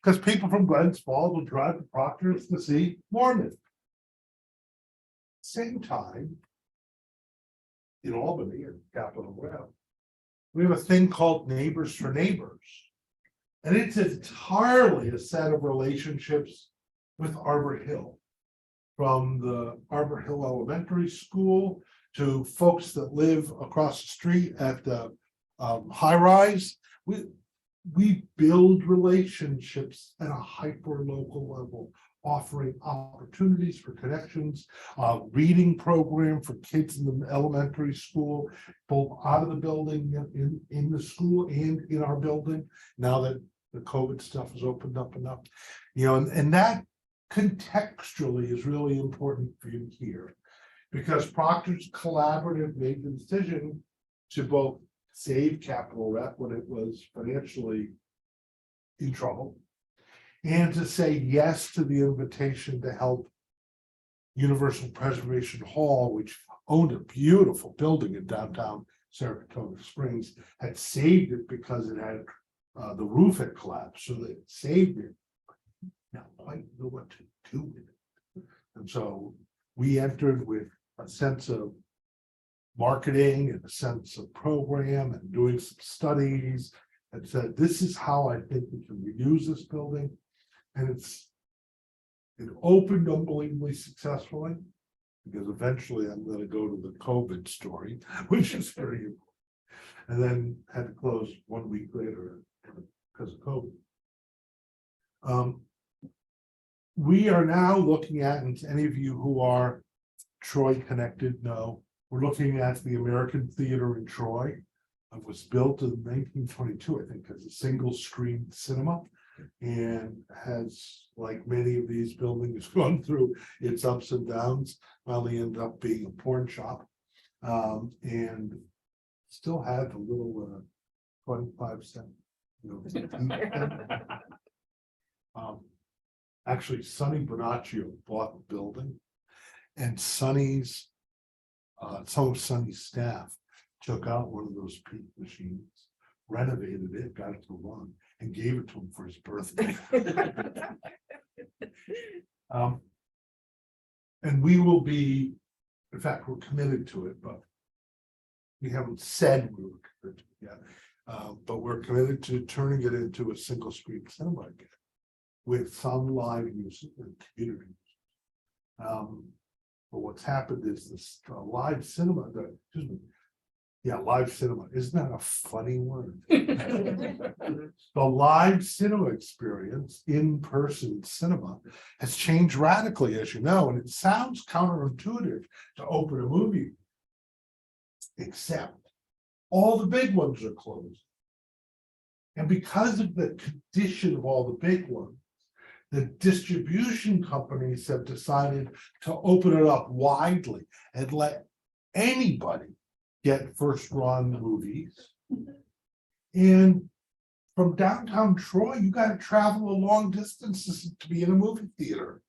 because people from Glens Falls will drive to Proctor's to see Mormon. Same time, in Albany or Capitol Hill, we have a thing called Neighbors for Neighbors. And it's entirely a set of relationships with Arbor Hill. From the Arbor Hill Elementary School to folks that live across the street at the high rise. We build relationships at a hyper local level, offering opportunities for connections, reading program for kids in the elementary school, both out of the building, in the school and in our building, now that the COVID stuff has opened up enough, and that contextually is really important for you to hear, because Proctor's Collaborative made the decision to both save Capital Rep when it was financially in trouble, and to say yes to the invitation to help Universal Preservation Hall, which owned a beautiful building in downtown Saratoga Springs, had saved it because it had the roof had collapsed, so they saved it. Now quite know what to do with it. And so we entered with a sense of marketing and a sense of program and doing some studies and said, this is how I think we can reuse this building. And it opened unbelievably successfully, because eventually I'm going to go to the COVID story, which is very important. And then had to close 1 week later because of COVID. We are now looking at, and any of you who are Troy connected know, we're looking at the American Theater in Troy. It was built in 1922, I think, as a single screen cinema, and has, like many of these buildings, gone through its ups and downs. Finally ended up being a porn shop, and still had a little 25-cent. Actually, Sonny Bonaccio bought the building, and Sonny's some of Sonny's staff took out one of those peak machines, renovated it, got it to run, and gave it to him for his birthday. And we will be, in fact, we're committed to it, but we haven't said we were committed to it yet. But we're committed to turning it into a single screen cinema again, with some live music and community. But what's happened is this live cinema, live cinema, isn't that a funny word? The live cinema experience, in-person cinema, has changed radically, as you know, and it sounds counterintuitive to open a movie, except all the big ones are closed. And because of the condition of all the big ones, the distribution companies have decided to open it up widely and let anybody get first run movies. And from downtown Troy, you got to travel a long distance to be in a movie theater.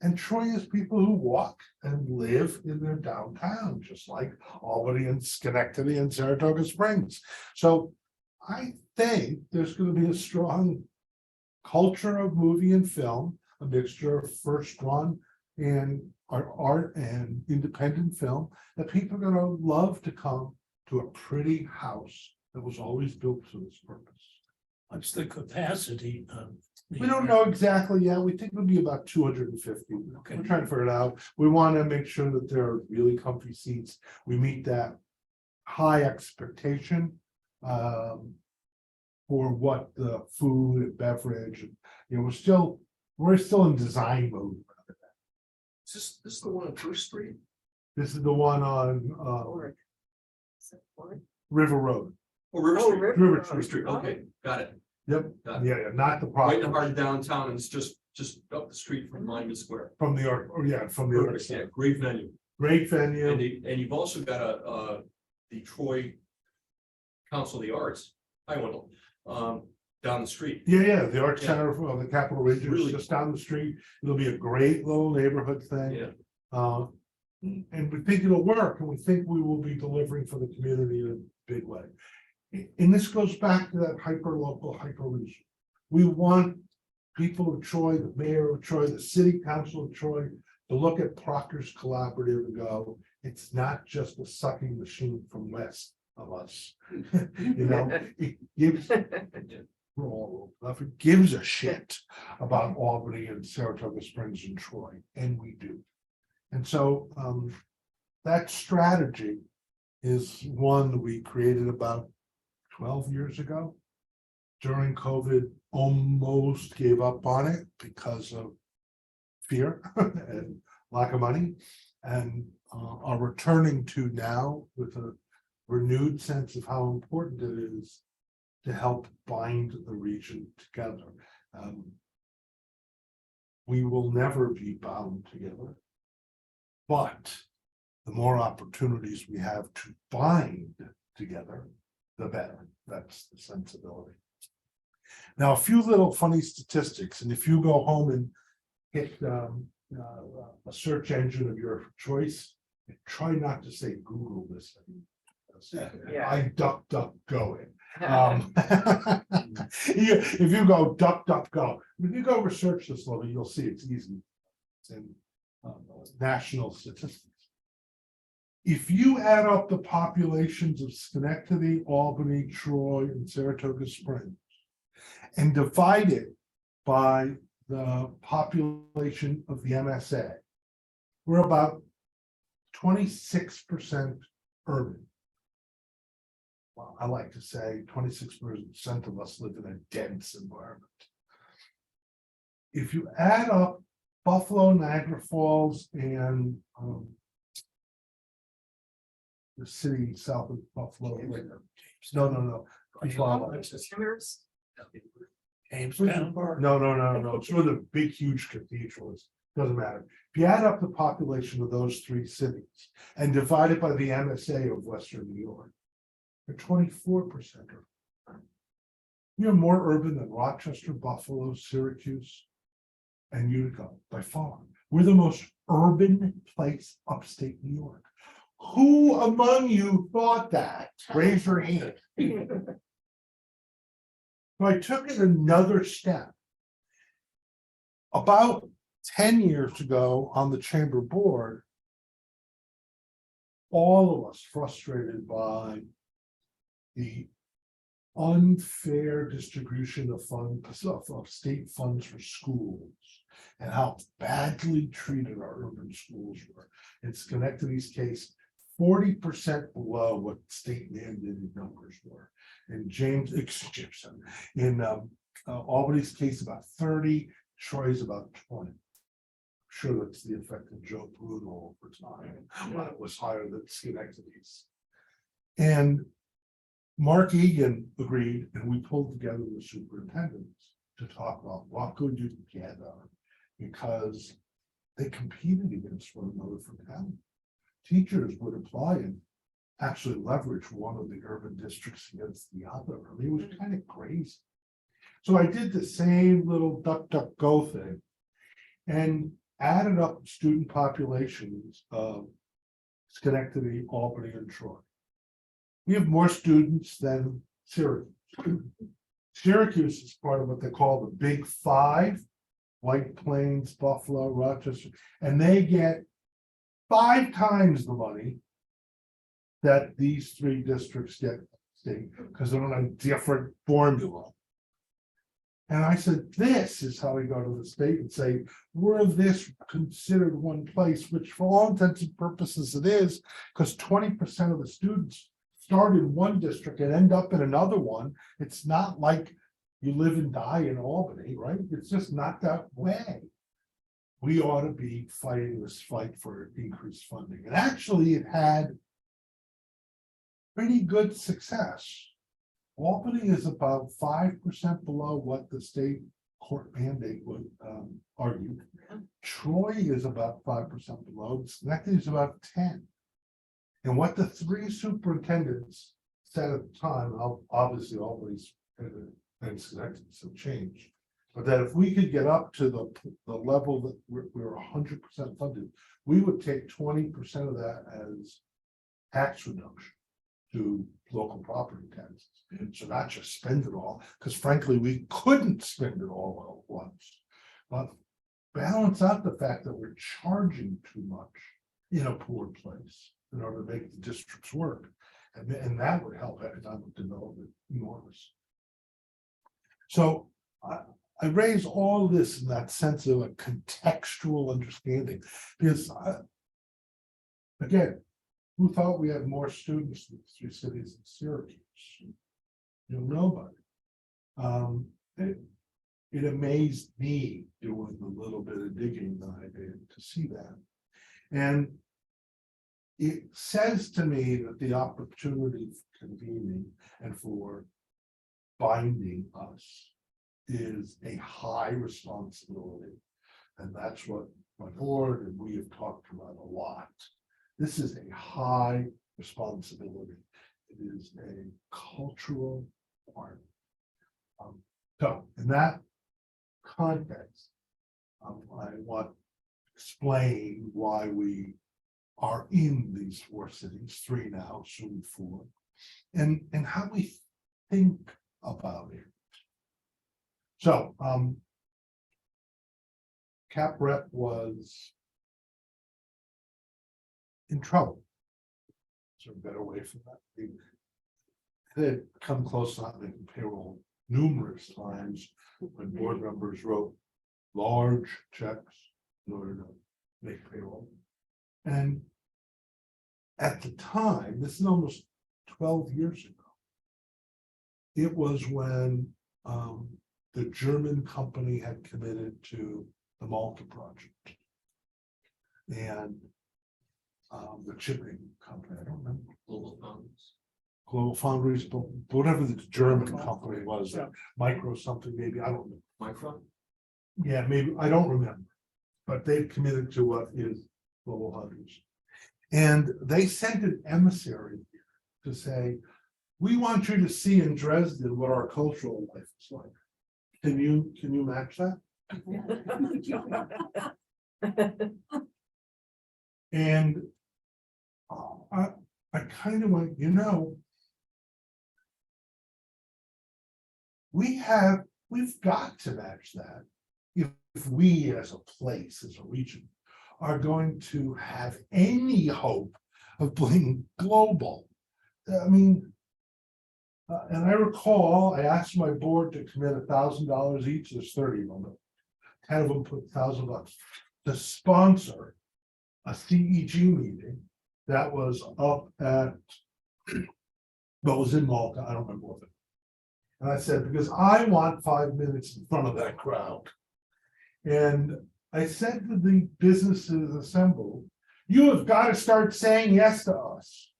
And Troy is people who walk and live in their downtown, just like Albany and Schenectady and Saratoga Springs. So I think there's going to be a strong culture of movie and film, a mixture of first run and art and independent film, that people are going to love to come to a pretty house that was always built for this purpose. What's the capacity of? We don't know exactly yet. We think it'll be about 250. Okay. We're trying to figure it out. We want to make sure that there are really comfy seats. We meet that high expectation for what the food and beverage, and we're still in design mode. Is this the one on First Street? This is the one on River Road. Oh, River Street. River Street, okay, got it. Yep, Got it. yeah, not the Right in the property heart of downtown, and it's just up the street from Monument Square. from the art, from the other Perfect, yeah, side. great venue. Great venue. And you've also got the Troy Council of the Arts, I went down the street. Yeah, the Art Yeah. Center of the Capitol Region is Really just down the street. It'll be a great little neighborhood thing. Yeah, And we think it'll work, and we think we will be delivering for the community in a big way. And this goes back to that hyper local, hyper region. We want people of Troy, the mayor of Troy, the city council of Troy, to look at Proctor's Collaborative and go, it's not just a sucking machine from west of us. You know, it gives, we're all old enough, it gives a shit about Albany and Saratoga Springs and Troy, and we do. And so that strategy is one we created about 12 years ago. During COVID, almost gave up on it because of fear and lack of money, and are returning to now with a renewed sense of how important it is to help bind the region together. We will never be bound together, but the more opportunities we have to bind together, the better. That's the sensibility. Now, a few little funny statistics, and if you go home and hit a search engine of your choice, try not to say Google this. Yeah. I duck go it. If you go duck go, if you go research this level, you'll see it's easy. It's in national statistics. If you add up the populations of Schenectady, Albany, Troy, and Saratoga Springs, and divide it by the population of the MSA, we're about 26% urban. Well, I like to say 26% of us live in a dense environment. If you add up Buffalo, Niagara Falls, and the city south of Buffalo. No. Emeritus? No. It's where the big, huge cathedral is. Doesn't matter. If you add up the population of those three cities and divide it by the MSA of Western New York, they're 24%. We are more urban than Rochester, Buffalo, Syracuse, and Utica by far. We're the most urban place upstate New York. Who among you thought that? Raise your hand. So I took it another step. About 10 years ago on the chamber board, all of us frustrated by the unfair distribution of state funds for schools and how badly treated our urban schools were. In Schenectady's case, 40% below what state mandated numbers were. In Albany's case, about 30, Troy's about 20. I'm sure that's the effect of Joe Bruno over time, when it was higher than Schenectady's. And Mark Egan agreed, and we pulled together the superintendents to talk about what could we do together, because they competed against one another for talent. Teachers would apply and actually leverage one of the urban districts against the other. I mean, it was kind of crazy. So I did the same little duck go thing and added up student populations of Schenectady, Albany, and Troy. We have more students than Syracuse. Syracuse is part of what they call the Big Five: White Plains, Buffalo, Rochester, and they get 5 times the money that these 3 districts get state, because they're on a different formula. And I said, this is how we go to the state and say, we're this considered one place, which for all intents and purposes it is, because 20% of the students start in one district and end up in another one. It's not like you live and die in Albany, right? It's just not that way. We ought to be fighting this fight for increased funding. And actually it had pretty good success. Albany is about 5% below what the state court mandate would argue. Troy is about 5% below. Schenectady is about 10. And what the 3 superintendents said at the time, obviously Albany's and Schenectady's have changed, but that if we could get up to the level that we're 100% funded, we would take 20% of that as tax reduction to local property taxes. So not just spend it all, because frankly, we couldn't spend it all was. But balance out the fact that we're charging too much in a poor place in order to make the districts work. And that would help economic development enormous. So I raise all this in that sense of a contextual understanding, because again, who thought we had more students in the three cities in Syracuse? Nobody. It amazed me doing a little bit of digging that I did to see that. And it says to me that the opportunity for convening and for binding us is a high responsibility. And that's what my board and we have talked about a lot. This is a high responsibility. It is a cultural part. So in that context, I want to explain why we are in these four cities, three now, soon four, and how we think about it. So Cap Rep was in trouble. Is there a better way for that? They had come close to not making payroll numerous times when board members wrote large checks in order to make payroll. And at the time, this is almost 12 years ago, it was when the German company had committed to the Malta project. And the shipping company, I don't remember. Global Foundries, but whatever the German company was, Micro something, maybe, I don't know. Micron? Yeah, maybe, I don't remember. But they've committed to what is Global Foundries. And they sent an emissary to say, we want you to see in Dresden what our cultural life is like. Can you match that? And I kind of went, we've got to match that if we as a place, as a region, are going to have any hope of being global. I mean, and I recall I asked my board to commit $1,000 each. There's 30 of them. 10 of them put $1,000 to sponsor a CEG meeting that was up at, what was in Malta, I don't remember what it. And I said, because I want 5 minutes in front of that crowd. And I said to the businesses assembled, you have got to start saying yes to us.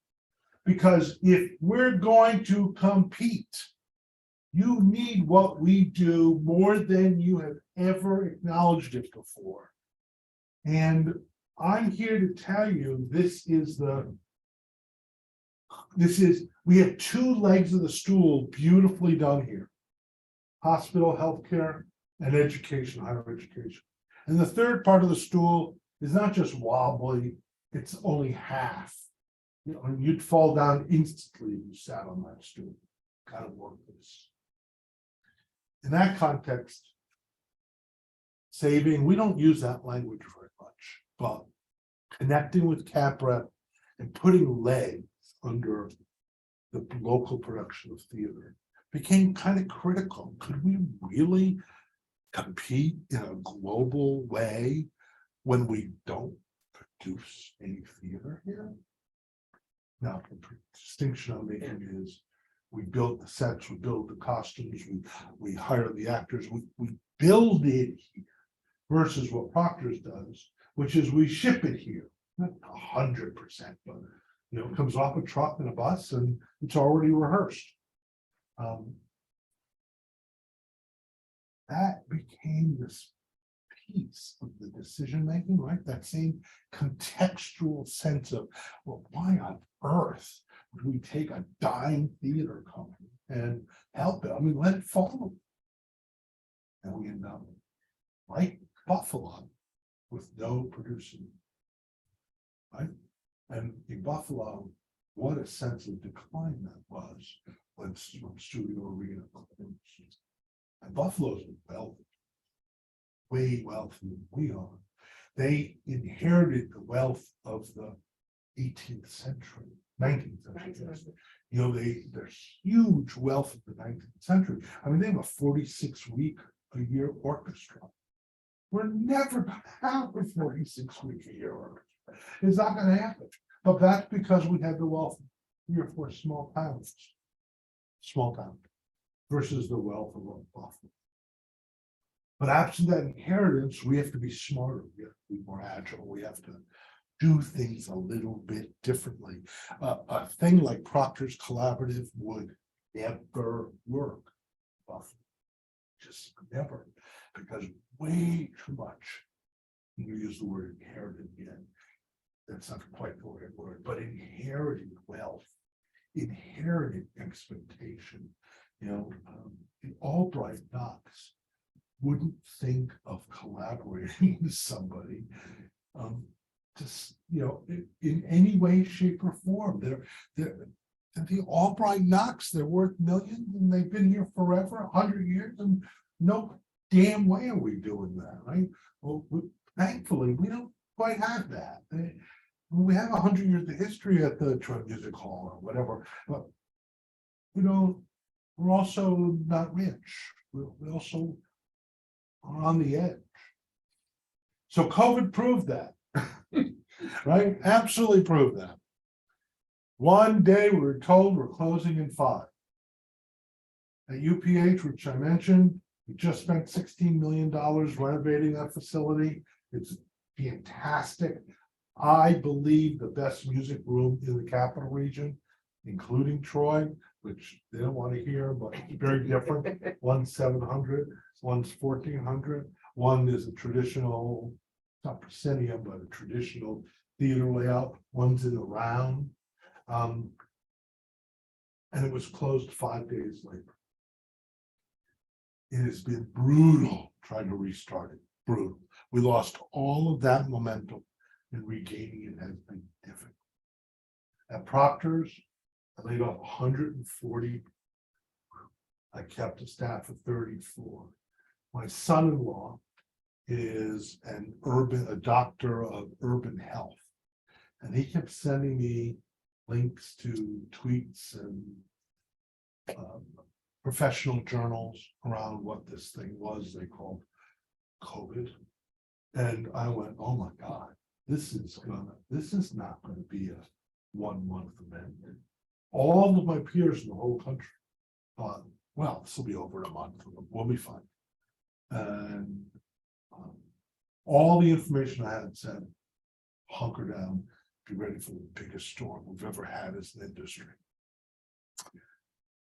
Because if we're going to compete, you need what we do more than you have ever acknowledged it before. And I'm here to tell you, we have two legs of the stool beautifully done here. Hospital, healthcare, and education, higher education. And the third part of the stool is not just wobbly, it's only half. You'd fall down instantly if you sat on that stool, kind of worthless. In that context, saving, we don't use that language very much, but connecting with Capra and putting legs under the local production of theater became kind of critical. Could we really compete in a global way when we don't produce any theater here? Now, the distinction I'm making is we build the sets, we build the costumes, we hire the actors, we build it here versus what Proctor's does, which is we ship it here, not 100%, but it comes off a truck and a bus and it's already rehearsed. That became this piece of the decision making, right? That same contextual sense of, well, why on earth would we take a dying theater company and help it? I mean, let it follow. And we end up like Buffalo with no producing, right? And in Buffalo, what a sense of decline that was when Studio Arena closed. And Buffalo's wealthy. way wealthier than we are. They inherited the wealth of the 18th century, 19th century. You know, there's huge wealth of the 19th century. I mean, they have a 46-week-a-year orchestra. We're never gonna have a 46-week-a-year orchestra. It's not gonna happen. But that's because we had the wealth of 3 or 4 small towns. Small town versus the wealth of Buffalo. But absent that inheritance, we have to be smarter, we have to be more agile, we have to do things a little bit differently. A thing like Proctor's Collaborative would never work. Buffalo. Just never, because way too much. You use the word inherited again. That's not quite the right word, but inherited wealth, inherited expectation. You know, the Albright Knox wouldn't think of collaborating with somebody, just, you know, in any way, shape, or form. They're the Albright Knox, they're worth millions, and they've been here forever, 100 years, and no damn way are we doing that, right? Well, thankfully, we don't quite have that. We have 100 years of history at the Detroit Music Hall or whatever, but we don't. We're also not rich. We also are on the edge. So COVID proved that, right? Absolutely proved that. One day we were told we're closing in 5. At UPH, which I mentioned, we just spent $16 million renovating that facility. It's fantastic. I believe the best music room in the capital region, including Troy, which they don't want to hear, but it's very different. One's 700, one's 1400. One is a traditional, not proscenium, but a traditional theater layout. One's in a round. And it was closed 5 days later. It has been brutal trying to restart it. Brutal. We lost all of that momentum, and regaining it has been difficult. At Proctor's, I laid off 140. I kept a staff of 34. My son-in-law is a doctor of urban health. And he kept sending me links to tweets and professional journals around what this thing was they called COVID. And I went, oh my God, this is not gonna be a 1 month event. All of my peers in the whole country thought, well, this will be over in a month, we'll be fine. And all the information I had said, hunker down, be ready for the biggest storm we've ever had as an industry.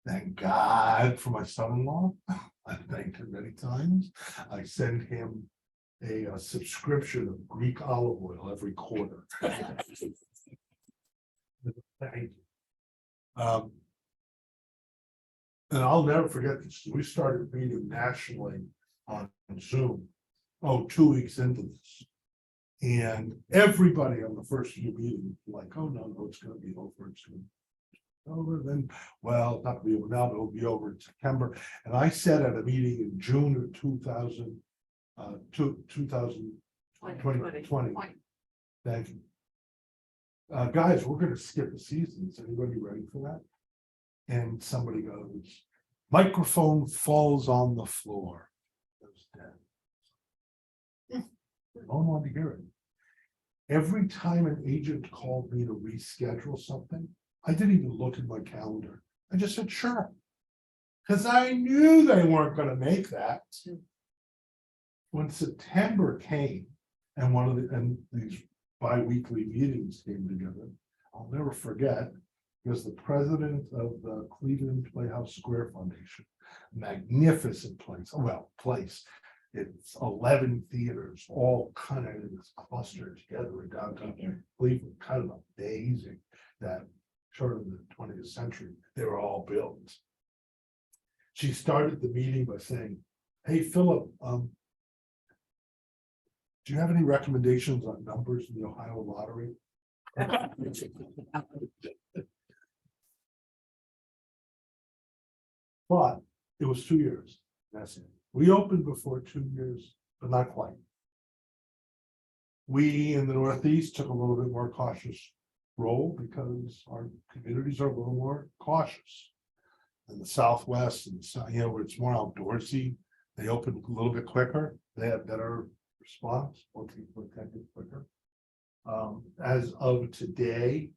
Thank God for my son-in-law. I thanked him many times. I send him a subscription of Greek olive oil every quarter. Thank you. And I'll never forget this. We started meeting nationally on Zoom. 2 weeks into this. And everybody on the first few meetings, like, oh no, it's gonna be over, it's gonna be over. Then, well, not gonna be over now, but it'll be over in September. And I said at a meeting in June of 2020. Thank you. Guys, we're gonna skip the season. Is anybody ready for that? And somebody goes, microphone falls on the floor. Goes dead. No one wanted to hear it. Every time an agent called me to reschedule something, I didn't even look at my calendar. I just said, sure. Because I knew they weren't going to make that. When September came and these bi-weekly meetings came together, I'll never forget, because the president of the Cleveland Playhouse Square Foundation, magnificent place, it's 11 theaters, all kind of in this cluster together in downtown Cleveland, kind of amazing that sort of the 20th century, they were all built. She started the meeting by saying, hey, Philip, do you have any recommendations on numbers in the Ohio lottery? But it was 2 years. That's it. We opened before 2 years but not quite. We in the Northeast took a little bit more cautious role because our communities are a little more cautious. In the Southwest and where it's more outdoorsy, they open a little bit quicker, they have better response, more people attended quicker. As of today,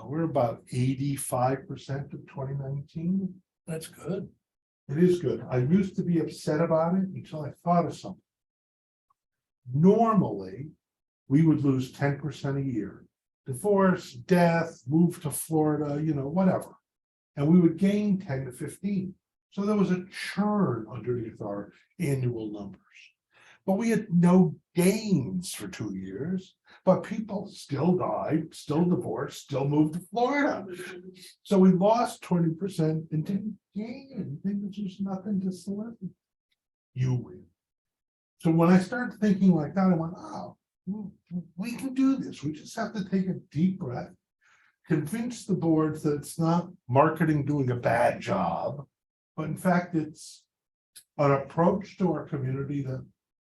we're about 85% of 2019. That's good. It is good. I used to be upset about it until I thought of something. Normally, we would lose 10% a year. Divorce, death, move to Florida, whatever. And we would gain 10 to 15. So there was a churn underneath our annual numbers. But we had no gains for 2 years, but people still died, still divorced, still moved to Florida. So we lost 20% and didn't gain anything. There's just nothing to solicit. You win. So when I started thinking like that, I went, oh, we can do this. We just have to take a deep breath, convince the boards that it's not marketing doing a bad job, but in fact, it's an approach to our community that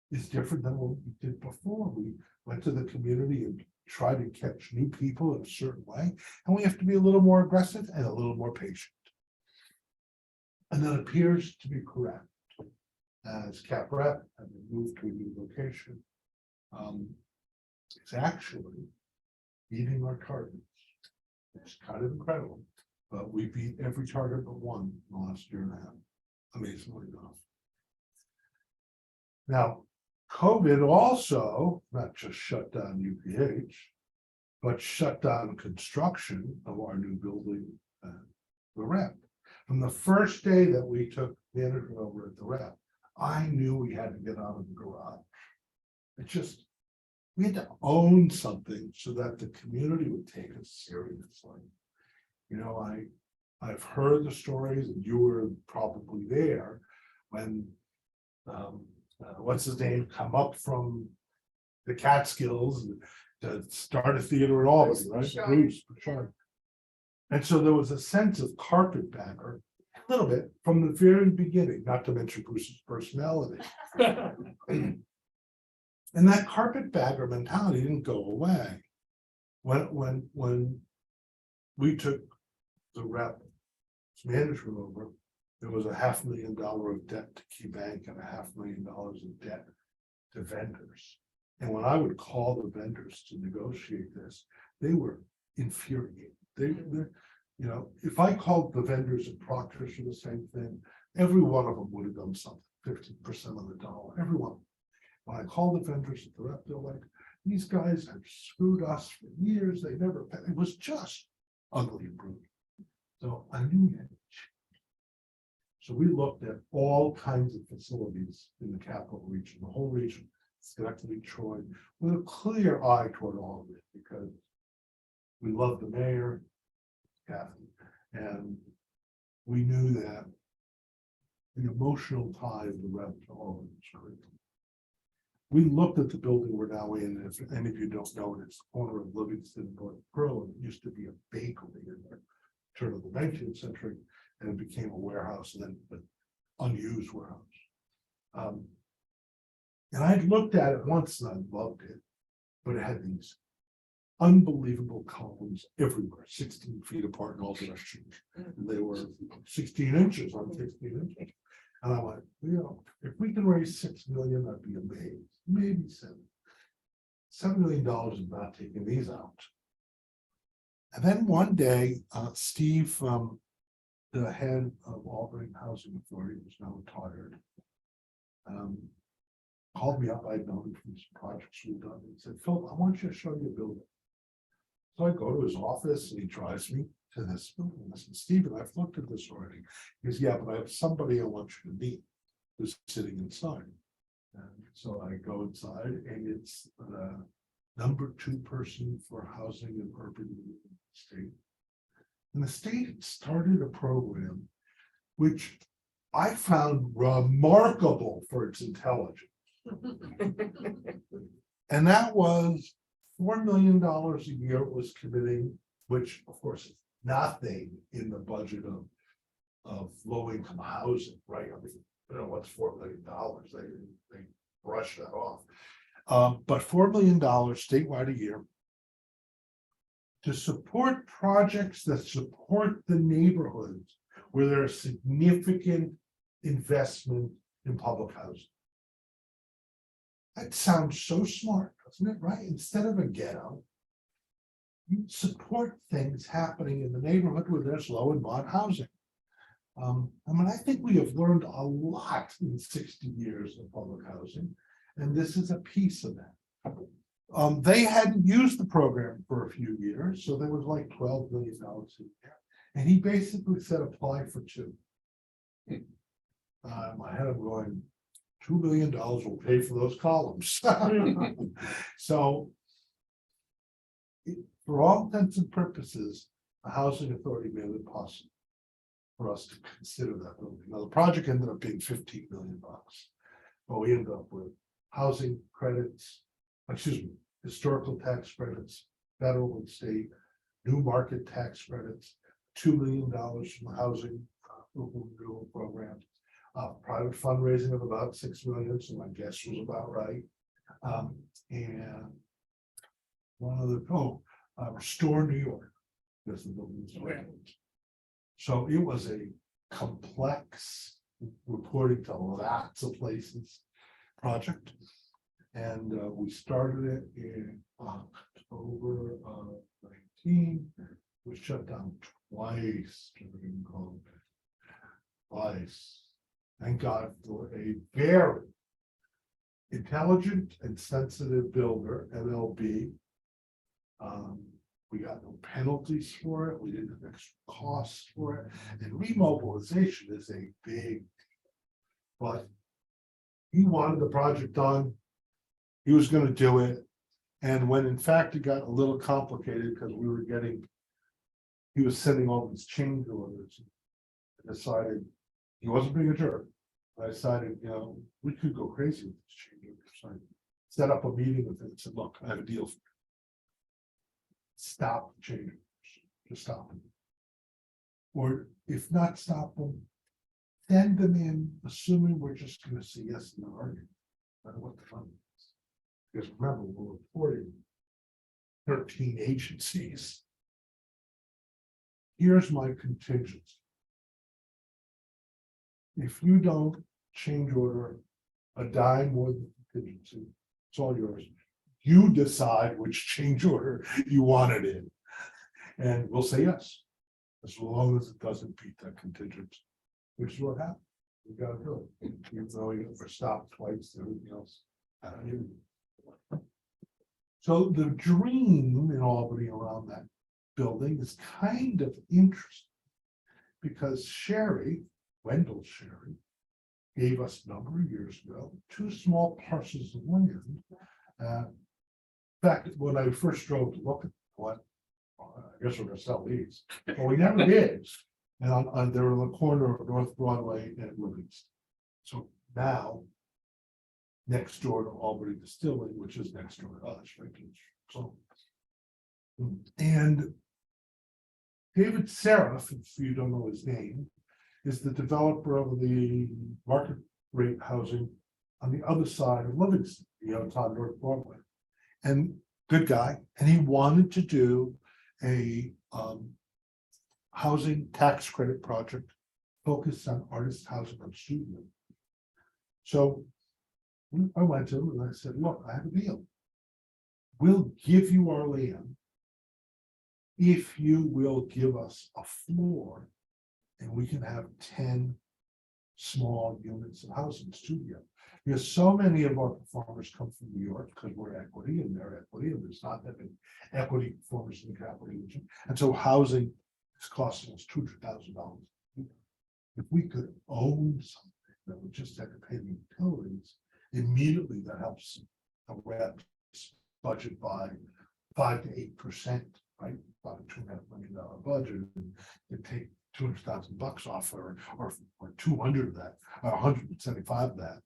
is different than what we did before. We went to the community and tried to catch new people in a certain way, and we have to be a little more aggressive and a little more patient. And that appears to be correct. As Cap Rep, and we moved to a new location. It's actually beating our targets. It's kind of incredible, but we beat every target but one in the last year and a half, amazingly enough. Now, COVID also not just shut down UPH, but shut down construction of our new building, the Rep. From the first day that we took management over at the Rep, I knew we had to get out of the garage. We had to own something so that the community would take us seriously. I've heard the stories, and you were probably there when what's his name come up from the Catskills to start a theater in Albany, right? Bruce Bouchard. And so there was a sense of carpetbagger, a little bit from the very beginning, not to mention Bruce's personality. And that carpetbagger mentality didn't go away. When we took the Rep's management over, there was $500,000 of debt to Key Bank and $500,000 of debt to vendors. And when I would call the vendors to negotiate this, they were infuriated. If I called the vendors at Proctor's for the same thing, every one of them would have done something, 50% of the dollar, every one. When I called the vendors at the Rep, they're like, these guys have screwed us for years. They never paid. It was just ugly and brutal. So I knew that. So we looked at all kinds of facilities in the capital region, the whole region, Schenectady, Troy, with a clear eye toward all of it, because we love the mayor, Kathy, and we knew that the emotional tie of the Rep to all of it was critical. We looked at the building we're now in, and if any of you don't know it, it's the corner of Livingston and North Grove. It used to be a bakery in the turn of the 19th century, and it became a warehouse, and then an unused warehouse. And I looked at it once and I loved it, but it had these unbelievable columns everywhere, 16 feet apart in all directions. And they were 16 inches on 16 inches. And I went, if we can raise $6 million, I'd be amazed. Maybe $7 million is not taking these out. And then one day, Steve, the head of Albany Housing Authority, who's now retired, called me up. I'd known him from some projects we've done. He said, Phil, I want you to show you a building. So I go to his office and he drives me to this building. I said, Stephen, I've looked at this already. He goes, yeah, but I have somebody I want you to meet who's sitting inside. And so I go inside, and it's the number 2 person for housing and urban state. And the state started a program which I found remarkable for its intelligence. And that was $4 million a year it was committing, which of course is nothing in the budget of low income housing, right? I mean, what's $4 million? They brush that off. But $4 million statewide a year. To support projects that support the neighborhoods where there's significant investment in public housing. That sounds so smart, doesn't it, right? Instead of a ghetto. You support things happening in the neighborhood where there's low and moderate housing. I mean, I think we have learned a lot in 60 years of public housing, and this is a piece of that. They hadn't used the program for a few years, so there was like $12 million a year. And he basically said, apply for two. My head, I'm going, $2 million will pay for those columns. So. For all intents and purposes, the housing authority made it possible. For us to consider that building. Now, the project ended up being $15 million. But we ended up with housing credits, historical tax credits, federal and state, new market tax credits, $2 million from the housing renewal program. Private fundraising of about $6 million, so my guess was about right. And one other, Restore New York. This is the building. So it was a complex, reporting to lots of places project. And we started it in October of 19. We shut down twice during COVID. Twice. Thank God for a very intelligent and sensitive builder, MLB. We got no penalties for it. We didn't have extra costs for it. And remobilization is a big deal. But he wanted the project done. He was going to do it. And when in fact it got a little complicated because he was sending all these change orders. I decided he wasn't being a jerk. I decided, we could go crazy with this change orders. So I set up a meeting with him and said, look, I have a deal for you. Stop the change orders. Just stop them. Or if not stop them, send them in, assuming we're just going to say yes and no argument. No matter what the fund is. Because remember, we're reporting 13 agencies. Here's my contingency. If you don't change order a dime more than contingency, it's all yours. You decide which change order you want it in. And we'll say yes, as long as it doesn't beat that contingency, which is what happened. We got to do it. Even though we were stopped twice, everything else. So the dream in Albany around that building is kind of interesting. Because Wendell Sherry, gave us a number of years ago, 2 small parcels of land. In fact, when I first drove to look at what, I guess we're gonna sell these, but we never did. And they're on the corner of North Broadway and Livingston. So now, next door to Albany Distilling, which is next door to us, right? So, and David Seraph, if you don't know his name, is the developer of the market rate housing on the other side of Livingston, on North Broadway. And good guy, and he wanted to do a housing tax credit project focused on artist housing and studio. So I went to him and I said, look, I have a deal. We'll give you our land if you will give us a floor and we can have 10 small units of housing studio. Because so many of our performers come from New York because we're equity and they're equity, and there's not that many equity performers in the capital region. And so housing is costing us $200,000. If we could own something that we just had to pay the utilities, immediately that helps the reps budget by 5 to 8%, right? About a $2.5 million budget, and you take $200,000 off, or 200 of that, or 175 of that.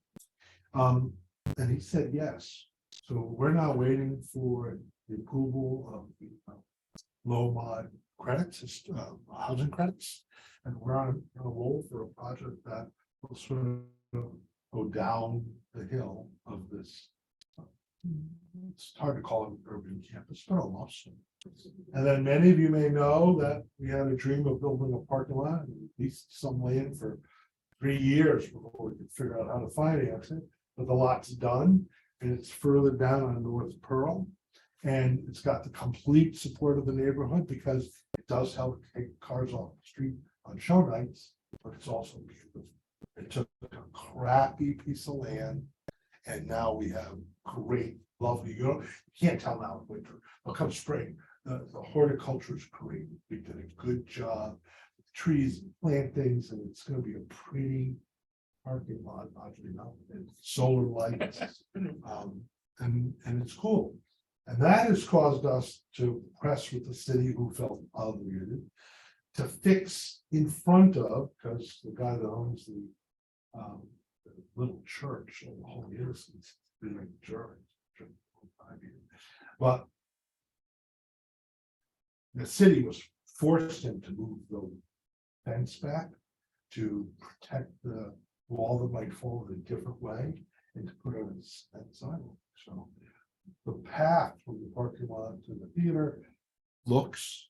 And he said yes. So we're now waiting for the approval of low mod credits, housing credits, and we're on a roll for a project that will sort of go down the hill of this. It's hard to call it an urban campus, but almost. And then many of you may know that we had a dream of building a parking lot and leased some land for 3 years before we could figure out how to finance it. But the lot's done and it's further down on North Pearl. And it's got the complete support of the neighborhood because it does help take cars off the street on show nights, but it's also beautiful. It took a crappy piece of land and now we have great, lovely, you can't tell now in winter, but come spring, the horticulture is great. We did a good job. Trees, plantings, and it's gonna be a pretty parking lot, oddly enough, and solar lights. And it's cool. And that has caused us to press with the city who felt obligated to fix in front of, because the guy that owns the little church of the Holy Innocents, been a church. But the city was forced him to move the fence back to protect the wall that might fall in a different way and to put it on that sidewalk. So the path from the parking lot to the theater looks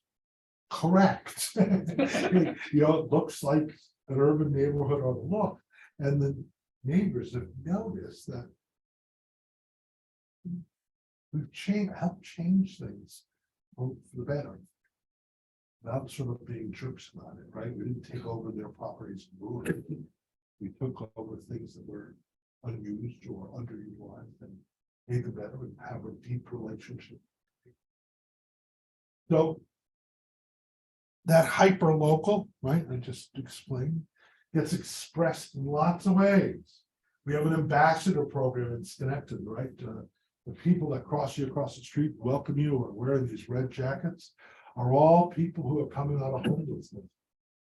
correct. You know, it looks like an urban neighborhood on the look. And the neighbors have noticed that we've helped change things for the better. Not sort of being jerks about it, right? We didn't take over their properties and ruin it. We took over things that were unused or underutilized and made them better and have a deep relationship. So that hyper local, right? I just explained, gets expressed in lots of ways. We have an ambassador program in Schenectady, right? The people that cross you across the street, welcome you, or wearing these red jackets, are all people who are coming out of homelessness.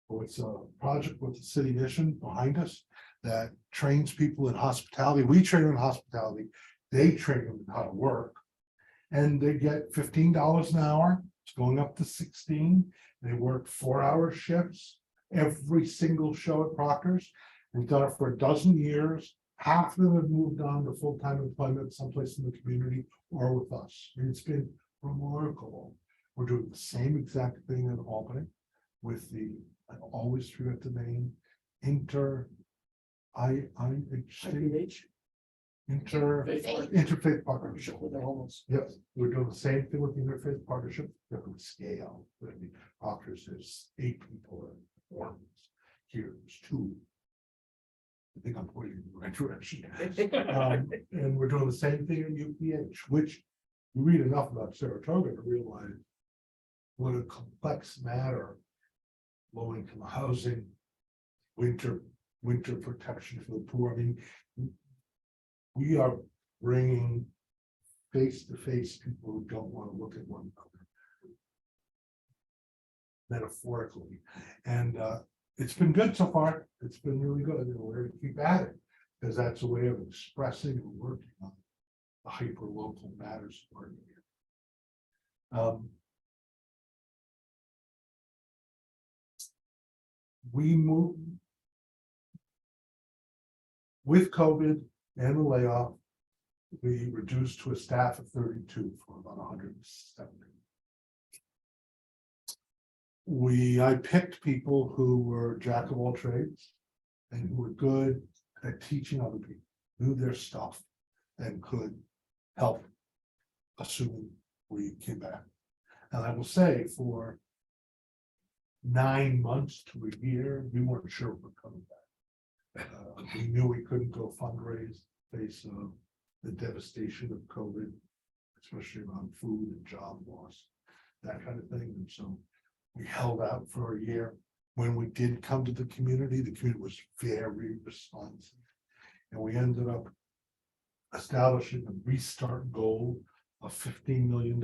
So it's a project with the city mission behind us that trains people in hospitality. We train them in hospitality. They train them how to work. And they get $15 an hour. It's going up to 16. They work 4-hour shifts every single show at Proctor's. We've done it for 12 years. Half of them have moved on to full-time employment someplace in the community or with us. And it's been remarkable. We're doing the same exact thing in Albany with the, I always forget the name, interfaith partnership. Yes, we're doing the same thing with the interfaith partnership, different scale. The Proctor's there's 8 people in Orleans. Here there's 2. I think I'm pointing in the right direction. And we're doing the same thing at UPH, which you read enough about Saratoga to realize what a complex matter low-income housing, winter protection for the poor. I mean, we are bringing face-to-face people who don't want to look at one another, metaphorically, and it's been good so far. It's been really good, and we're going to keep at it because that's a way of expressing and working on the hyper-local matters. We moved with COVID and the layoff. We reduced to a staff of 32 from about 170. I picked people who were jack of all trades and who were good at teaching other people, knew their stuff, and could help, assuming we came back. And I will say, for 9 months to a year, we weren't sure we're coming back. We knew we couldn't go fundraise based on the devastation of COVID, especially around food and job loss, that kind of thing. And so we held out for a year. When we did come to the community was very responsive. And we ended up establishing a restart goal of $15 million.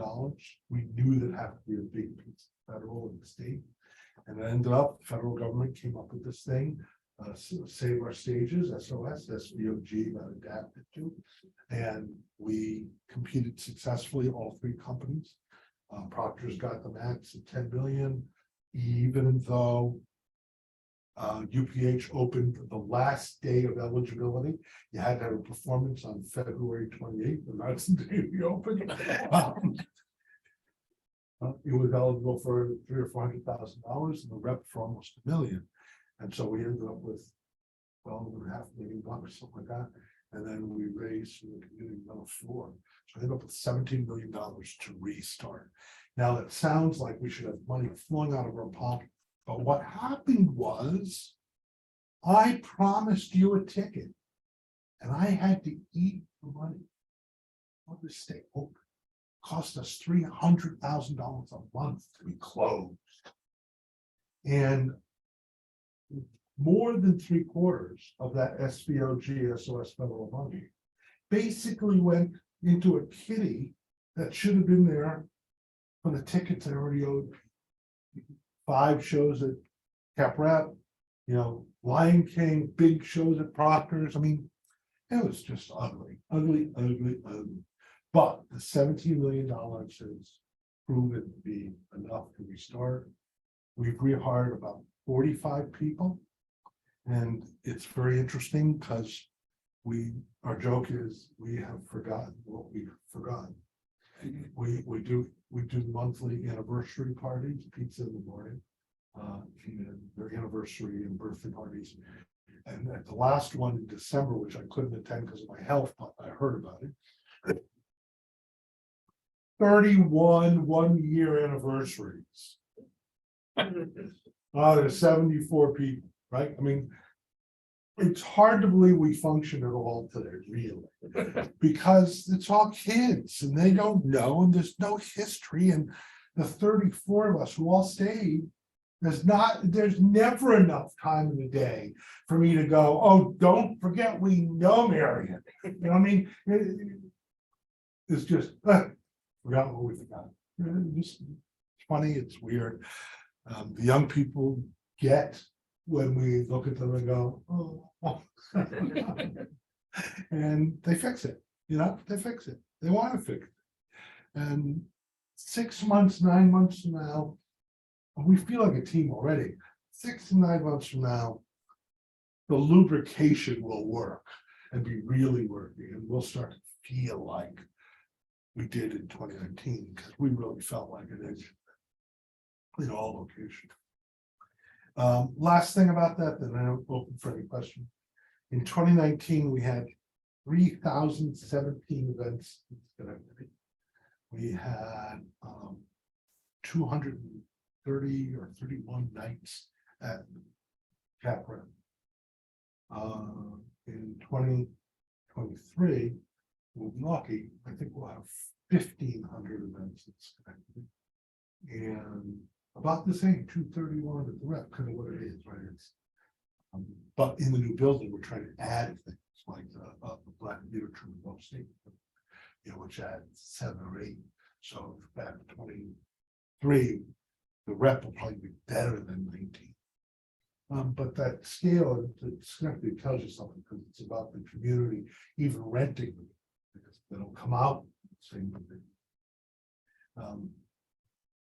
We knew that had to be a big piece, federal and state. And it ended up, the federal government came up with this thing, Save Our Stages, SOS, SVOG got adapted to. And we competed successfully, all 3 companies. Proctor's got the max at 10 billion, even though UPH opened the last day of eligibility. You had to have a performance on February 28th, and that's the day we opened. It was eligible for $300,000 or $400,000 and the rep for almost $1 million. And so we ended up with well over $500,000, something like that. And then we raised from the community another $4 million. So I ended up with $17 million to restart. Now that sounds like we should have money flowing out of our pocket. But what happened was, I promised you a ticket. And I had to eat the money. I'll just stay open. Cost us $300,000 a month to be closed. And more than 3/4 of that SVOG SOS federal money basically went into a kitty that should have been there for the tickets that already owed. 5 shows at Cap Rep, Lion King, big shows at Proctor's. I mean, it was just ugly. But the $17 million has proven to be enough to restart. We've rehired about 45 people. And it's very interesting because our joke is we have forgotten what we've forgotten. We do monthly anniversary parties, pizza in the morning, their anniversary and birthday parties. And at the last one in December, which I couldn't attend because of my health, but I heard about it. 31 one-year anniversaries. There's 74 people, right? I mean, it's hard to believe we function at all today, really, because it's all kids and they don't know, and there's no history. And the 34 of us who all stayed, there's never enough time in the day for me to go, oh, don't forget we know Marion. You know what I mean? It's just forgot what we forgot. It's funny, it's weird. The young people get when we look at them and go, oh. And they fix it, they fix it. They want to fix it. And 6 months, 9 months from now, we feel like a team already. 6 to 9 months from now, the lubrication will work and be really working, and we'll start to feel like we did in 2019, because we really felt like it is in all locations. Last thing about that, then I'm open for any question. In 2019, we had 3,017 events. We had 230 or 31 nights at Cap Rep. In 2023, we'll be lucky. I think we'll have 1,500 events in Schenectady. And about the same, 231 at the rep, kind of what it is, right? It's, but in the new building, we're trying to add things like the Black Literature Remote State, which adds 7 or 8. So back in 23, the rep will probably be better than 19. But that scale, it's tells you something, because it's about the community, even renting them, because they don't come out saying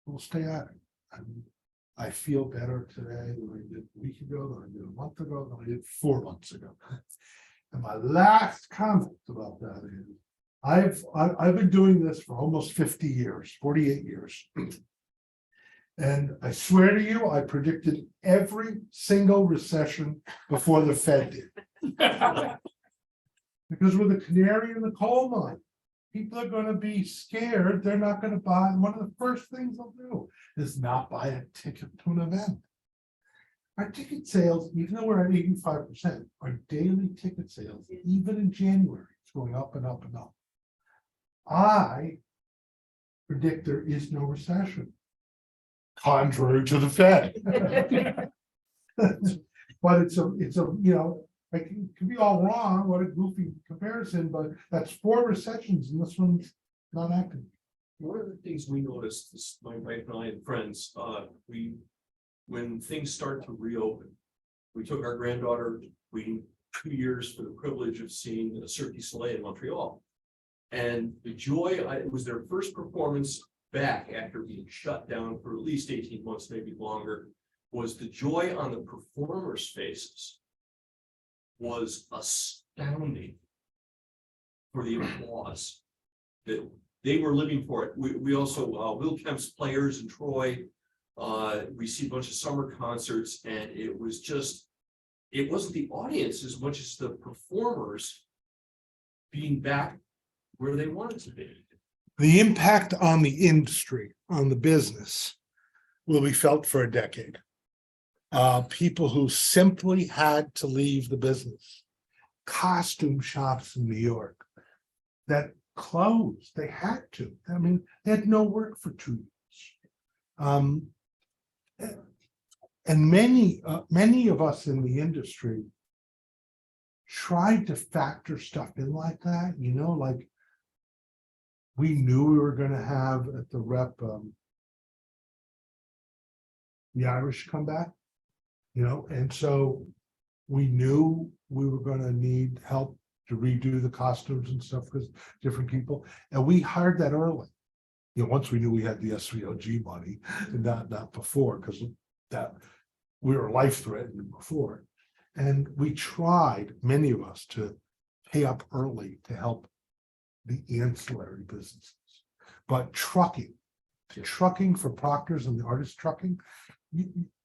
we'll stay at it. I feel better today than I did a week ago, than I did a month ago, than I did 4 months ago. And my last comment about that is, I've been doing this for almost 50 years, 48 years. And I swear to you, I predicted every single recession before the Fed did. Because we're the canary in the coal mine. People are going to be scared. They're not going to buy. One of the first things they'll do is not buy a ticket to an event. Our ticket sales, even though we're at 85%, our daily ticket sales, even in January, it's going up and up and up. I predict there is no recession, contrary to the Fed. But it's a I can be all wrong. What a goofy comparison, but that's 4 recessions and this one's not active. One of the things we noticed, my wife and I and friends, when things start to reopen, we took our granddaughter, waiting 2 years for the privilege of seeing a Cirque du Soleil in Montreal. And the joy, it was their first performance back after being shut down for at least 18 months, maybe longer. was the joy on the performers' faces was astounding for the applause that they were living for it. We also, Will Kemp's Players in Troy, we see a bunch of summer concerts, and it wasn't the audience as much as the performers being back where they wanted to be. The impact on the industry, on the business, will be felt for a decade. People who simply had to leave the business, costume shops in New York that closed, they had to. I mean, they had no work for 2 years. And many of us in the industry tried to factor stuff in like that, like we knew we were gonna have at the rep, the Irish come back, and so we knew we were gonna need help to redo the costumes and stuff because different people, and we hired that early. Once we knew we had the SVOG money, and not before, because that we were life-threatening before. And we tried, many of us, to pay up early to help the ancillary businesses. But trucking for Proctors and the artist trucking,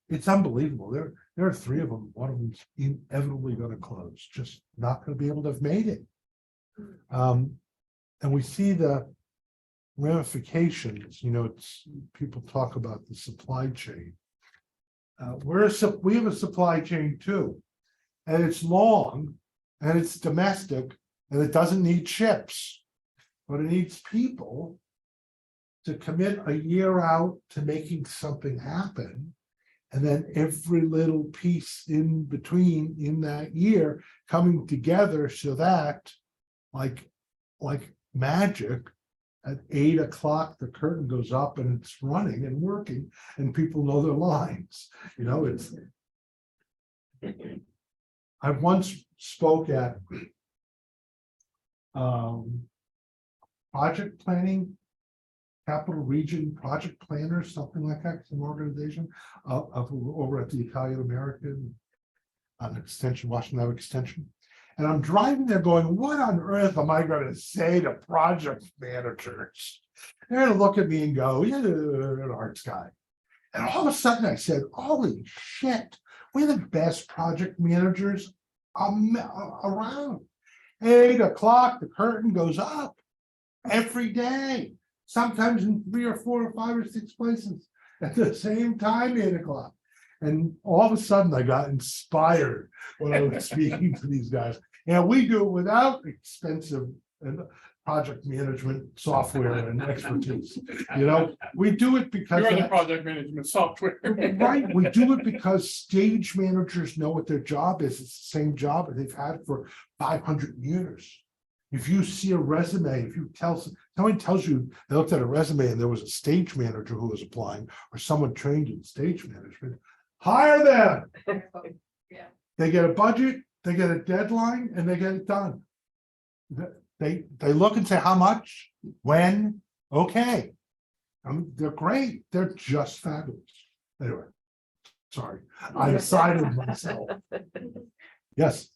it's unbelievable. There are 3 of them. One of them's inevitably going to close, just not going to be able to have made it. And we see the ramifications. It's people talk about the supply chain. We have a supply chain too, and it's long, and it's domestic, and it doesn't need ships, but it needs people to commit a year out to making something happen, and then every little piece in between in that year coming together so that, like magic, at 8 o'clock, the curtain goes up and it's running and working, and people know their lines. I once spoke at project planning, Capital Region Project Planners, something like that, some organization over at the Italian American Extension, Washington Avenue Extension. And I'm driving there going, what on earth am I going to say to project managers? They're going to look at me and go, yeah, an arts guy. And all of a sudden I said, holy shit, we're the best project managers around. 8 o'clock, the curtain goes up every day, sometimes in 3 or 4 or 5 or 6 places at the same time, 8 o'clock. And all of a sudden I got inspired when I was speaking to these guys. And we do it without expensive project management software and expertise. We do it because You're the project management software. right. We do it because stage managers know what their job is. It's the same job that they've had for 500 years. If you see a resume, if you someone tells you they looked at a resume and there was a stage manager who was applying, or someone trained in stage management, hire them. Yeah. They get a budget, they get a deadline, and they get it done. They look and say how much, when, okay. They're great. They're just fabulous. Anyway, sorry, I decided myself. Yes.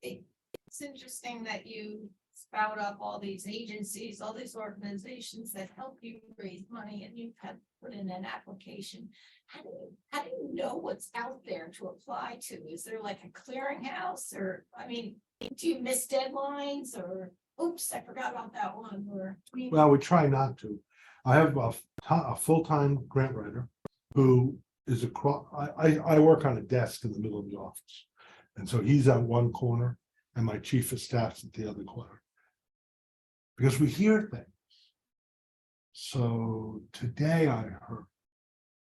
It's interesting that you spout up all these agencies, all these organizations that help you raise money, and you've had put in an application. How do you know what's out there to apply to? Is there like a clearinghouse, or, do you miss deadlines, or oops, I forgot about that one, or? Well, we try not to. I have a full-time grant writer who is I work on a desk in the middle of the office. And so he's at one corner and my chief of staff's at the other corner. Because we hear things. So today I heard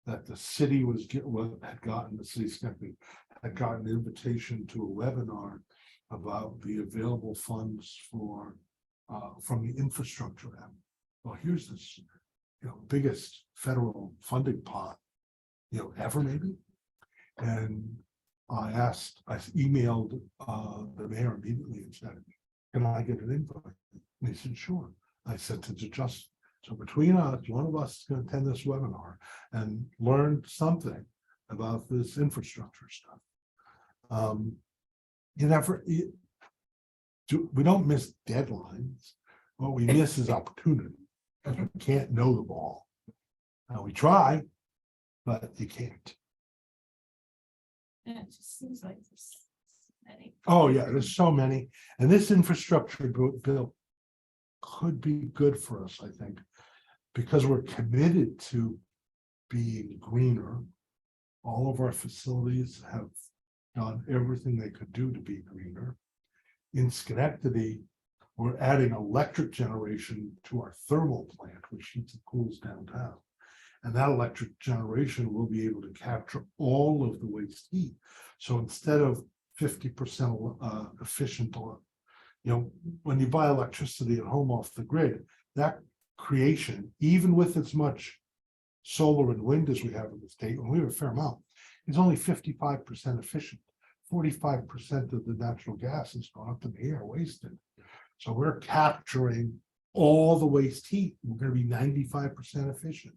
that the city the city's company had gotten an invitation to a webinar about the available funds for from the infrastructure act. Well, here's this, biggest federal funding pot, ever maybe. And I emailed the mayor immediately and said, can I get an invite? And he said, sure. I said, to just, so between us, one of us is going to attend this webinar and learn something about this infrastructure stuff. You never, we don't miss deadlines. What we miss is opportunity. We can't know them all. We try, but you can't. And it just seems like there's many. Oh, yeah, there's so many. And this infrastructure bill could be good for us, I think, because we're committed to being greener. All of our facilities have done everything they could do to be greener. In Schenectady, we're adding electric generation to our thermal plant, which heats and cools downtown. And that electric generation will be able to capture all of the waste heat. So instead of 50% efficient, when you buy electricity at home off the grid, that creation, even with as much solar and wind as we have in the state, and we have a fair amount, is only 55% efficient. 45% of the natural gas is gone up in the air, wasted. So we're capturing all the waste heat. We're going to be 95% efficient.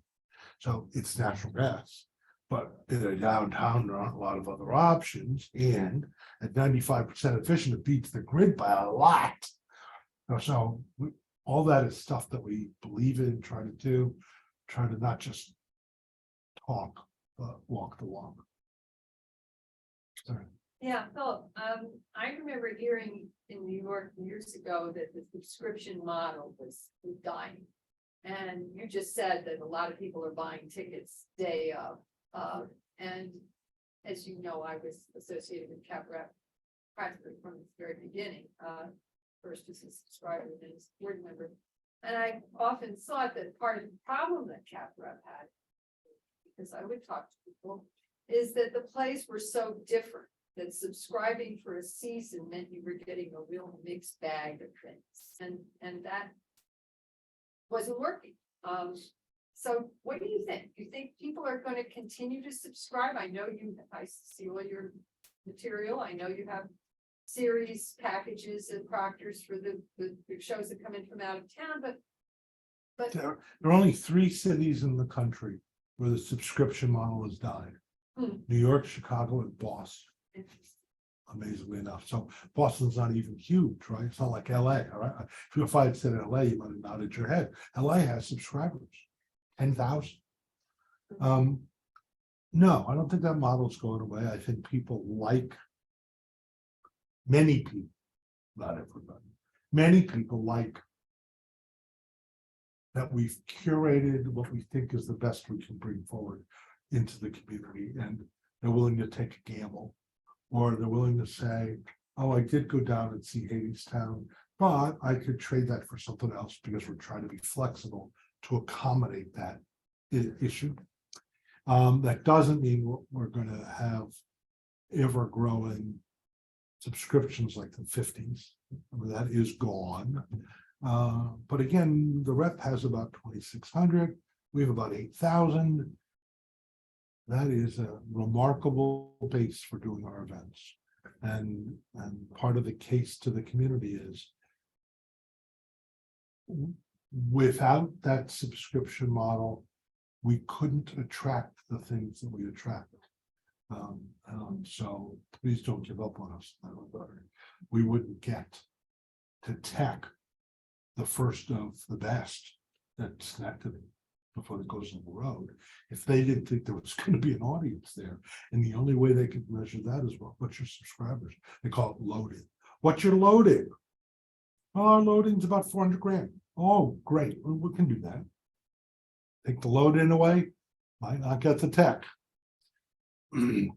So it's natural gas. But in a downtown, there aren't a lot of other options. And at 95% efficient, it beats the grid by a lot. So all that is stuff that we believe in, try to do, try to not just talk, but walk the walk. Sorry. Yeah, Philip, I remember hearing in New York years ago that the subscription model was dying. And you just said that a lot of people are buying tickets day of. And as you know, I was associated with CapRep practically from the very beginning, first as a subscriber, then as a board member. And I often thought that part of the problem that CapRep had, because I would talk to people, is that the plays were so different that subscribing for a season meant you were getting a real mixed bag of things, and that wasn't working. So what do you think? Do you think people are going to continue to subscribe? I know I see all your material. I know you have series packages and proctors for the shows that come in from out of town, but There are only 3 cities in the country where the subscription model has died. New York, Chicago, and Boston. Amazingly enough. So Boston's not even huge, right? It's not like LA. All right. If I had said LA, you might have nodded your head. LA has subscribers, 10,000. No, I don't think that model's going away. I think people many people, not everybody, many people like that we've curated what we think is the best we can bring forward into the community, and they're willing to take a gamble, or they're willing to say, oh, I did go down and see Hadestown, but I could trade that for something else, because we're trying to be flexible to accommodate that issue. That doesn't mean we're going to have ever growing subscriptions like the 50s. That is gone. But again, the rep has about 2,600. We have about 8,000. That is a remarkable base for doing our events. And part of the case to the community is, without that subscription model, we couldn't attract the things that we attract. So please don't give up on us. We wouldn't get to tech the first of the best that's Schenectady before it goes on the road if they didn't think there was going to be an audience there. And the only way they could measure that is what's your subscribers? They call it loading. What's your loading? Well, our loading's about 400 grand. Oh, great. We can do that. Take the load in away, might not get the tech. Same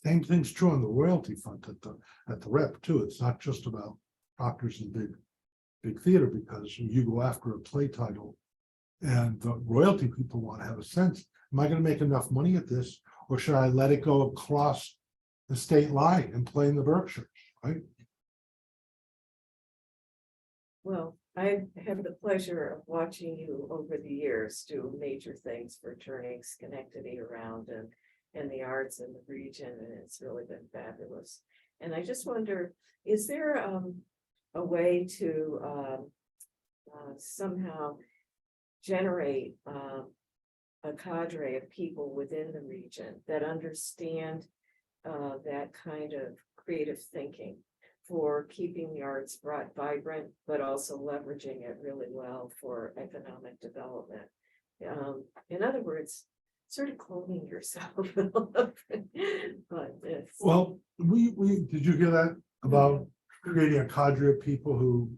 thing's true on the royalty front at the rep too. It's not just about proctors and big theater, because you go after a play title and the royalty people want to have a sense, am I going to make enough money at this, or should I let it go across the state line and play in the Berkshires, right? Well, I've had the pleasure of watching you over the years do major things for turning Schenectady around and the arts in the region, and it's really been fabulous. And I just wonder, is there a way to somehow generate a cadre of people within the region that understand that kind of creative thinking for keeping the arts vibrant, but also leveraging it really well for economic development. In other words, sort of cloning yourself. But it's. Well, we, did you hear that about creating a cadre of people who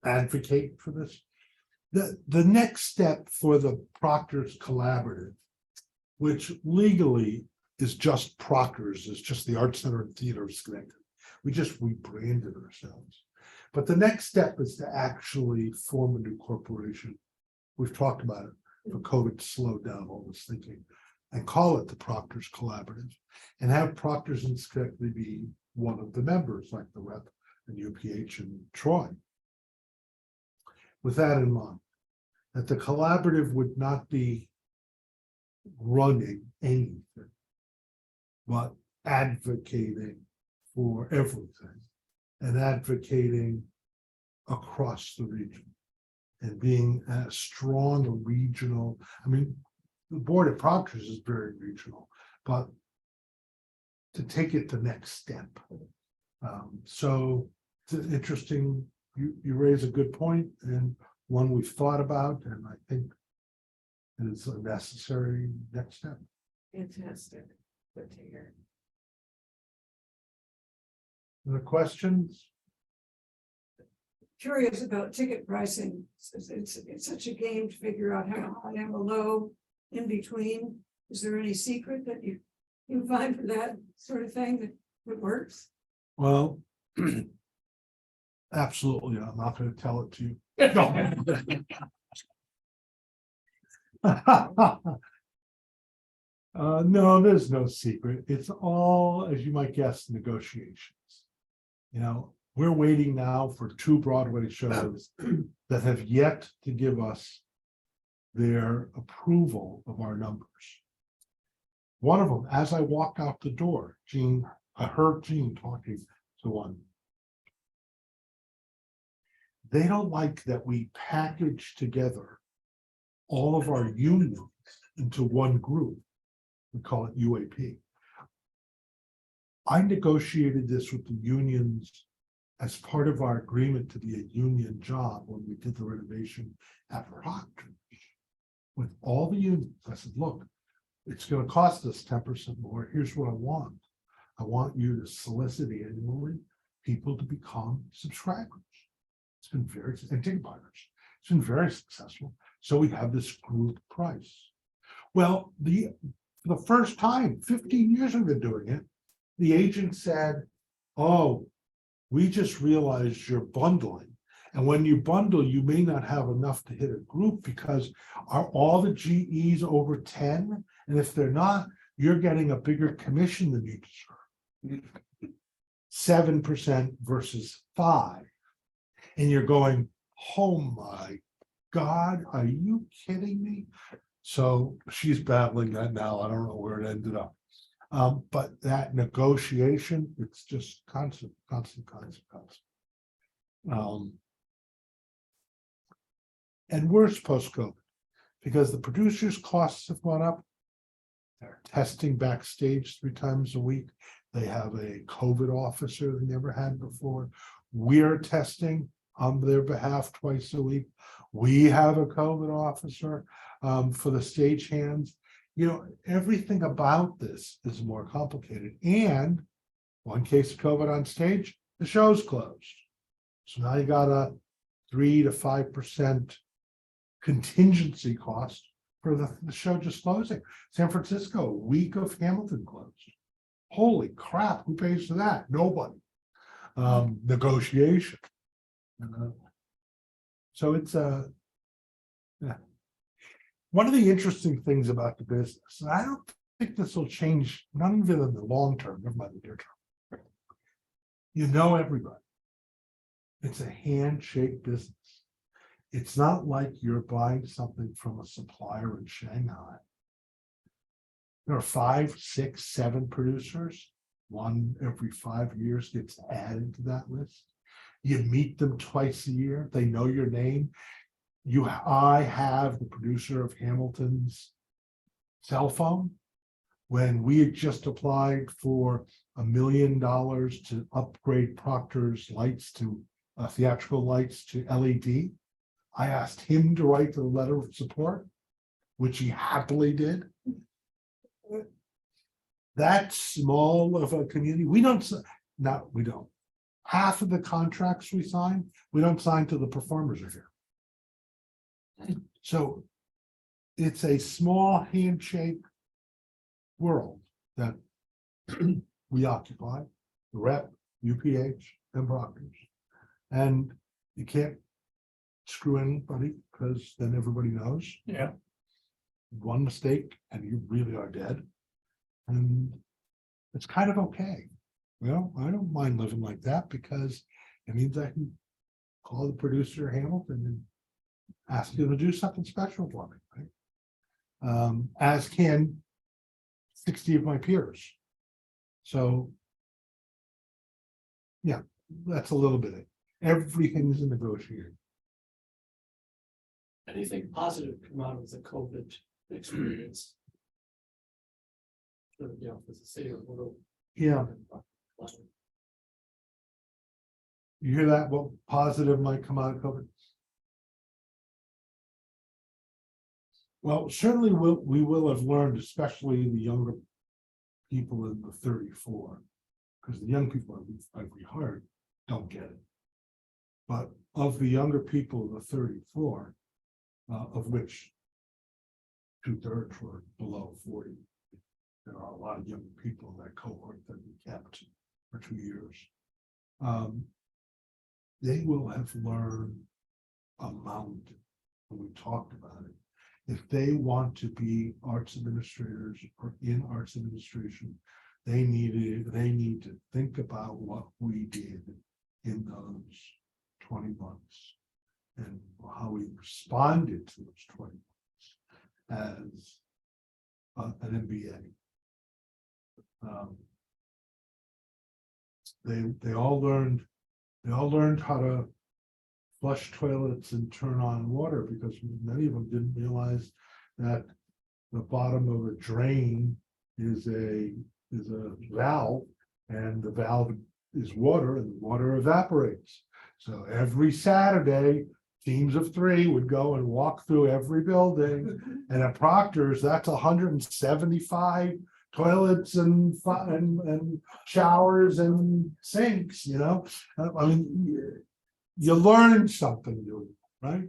advocate for this? The next step for the Proctors Collaborative, which legally is just Proctors, is just the Art Center and Theater of Schenectady. We just rebranded ourselves. But the next step is to actually form a new corporation. We've talked about it, but COVID slowed down all this thinking, and call it the Proctors Collaborative, and have Proctors and Schenectady be one of the members, like the Rep and UPH and Troy. With that in mind, that the collaborative would not be running anything, but advocating for everything and advocating across the region and being as strong a regional. I mean, the board of Proctors is very regional, but to take it the next step. So it's interesting. You raise a good point, and one we've thought about, and I think is a necessary next step. Fantastic. Good to hear. Any questions? Curious about ticket pricing. It's such a game to figure out how high and low in between. Is there any secret that you find for that sort of thing that works? Well, absolutely. I'm not going to tell it to you. No, there's no secret. It's all, as you might guess, negotiations. You know, we're waiting now for 2 Broadway shows that have yet to give us their approval of our numbers. One of them, as I walked out the door, I heard Gene talking to one. They don't like that we package together all of our unions into one group. We call it UAP. I negotiated this with the unions as part of our agreement to be a union job when we did the renovation at Proctor. With all the unions, I said, look, it's going to cost us 10% more. Here's what I want. I want you to solicit annually people to become subscribers. It's been very, and ticket buyers. It's been very successful. So we have this group price. Well, for the first time, 15 years we've been doing it, the agent said, oh, we just realized you're bundling. And when you bundle, you may not have enough to hit a group because are all the GEs over 10? And if they're not, you're getting a bigger commission than you deserve. 7% versus 5%. And you're going, oh my God, are you kidding me? So she's battling that now. I don't know where it ended up. But that negotiation, it's just constant. And worse post-COVID, because the producers' costs have gone up. They're testing backstage 3 times a week. They have a COVID officer they never had before. We're testing on their behalf twice a week. We have a COVID officer for the stagehands. You know, everything about this is more complicated. And one case of COVID on stage, the show's closed. So now you got a 3 to 5% contingency cost for the show just closing. San Francisco, week of Hamilton closed. Holy crap, who pays for that? Nobody. Negotiation. So it's yeah. One of the interesting things about the business, and I don't think this will change, not even in the long term, never mind the near term. You know everybody. It's a handshake business. It's not like you're buying something from a supplier in Shanghai. There are 5, 6, 7 producers. One every 5 years gets added to that list. You meet them twice a year. They know your name. I have the producer of Hamilton's cell phone. When we had just applied for $1 million to upgrade Proctor's lights to theatrical lights to LED. I asked him to write the letter of support, which he happily did. That small of a community, we don't. Half of the contracts we sign, we don't sign till the performers are here. So it's a small handshake world that we occupy, the rep, UPH, and Proctor's. And you can't screw anybody because then everybody knows. Yeah. One mistake and you really are dead. And it's kind of okay. Well, I don't mind living like that because it means I can call the producer Hamilton and ask him to do something special for me, right? As can 60 of my peers. So, yeah, that's a little bit of it. Everything is a negotiation. Anything positive come out of the COVID experience? You know, as a city of little. Yeah, you hear that? What positive might come out of COVID? Well, certainly we will have learned, especially the younger people in the 34, because the young people I've heard don't get it. But of the younger people in the 34, of which 2/3 were below 40, there are a lot of young people in that cohort that we kept for 2 years. They will have learned a mountain when we talked about it. If they want to be arts administrators or in arts administration, they need to think about what we did in those 20 months and how we responded to those 20 months as an MBA. They all learned how to flush toilets and turn on water because many of them didn't realize that the bottom of a drain is a valve, and the valve is water, and the water evaporates. So every Saturday, teams of 3 would go and walk through every building, and at Proctor's, that's 175 toilets and showers and sinks. You know, I mean, you learn something new, right?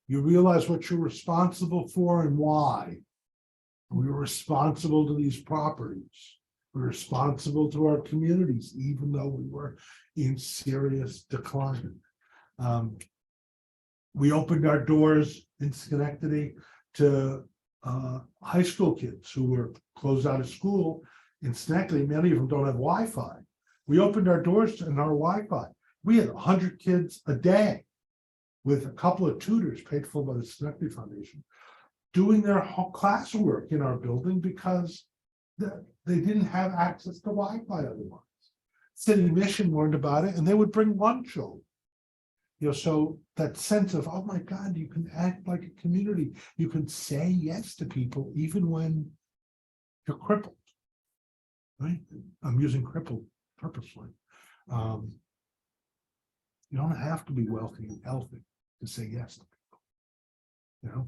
You realize what you're responsible for and why. We were responsible to these properties. We're responsible to our communities, even though we were in serious decline. We opened our doors in Schenectady to high school kids who were closed out of school. In Schenectady, many of them don't have Wi-Fi. We opened our doors and our Wi-Fi. We had 100 kids a day with a couple of tutors paid for by the Schenectady Foundation doing their classwork in our building because they didn't have access to Wi-Fi otherwise. City Mission learned about it and they would bring lunch over. You know, so that sense of, oh my God, you can act like a community. You can say yes to people even when you're crippled, right? I'm using crippled purposely. You don't have to be wealthy and healthy to say yes to people. You know,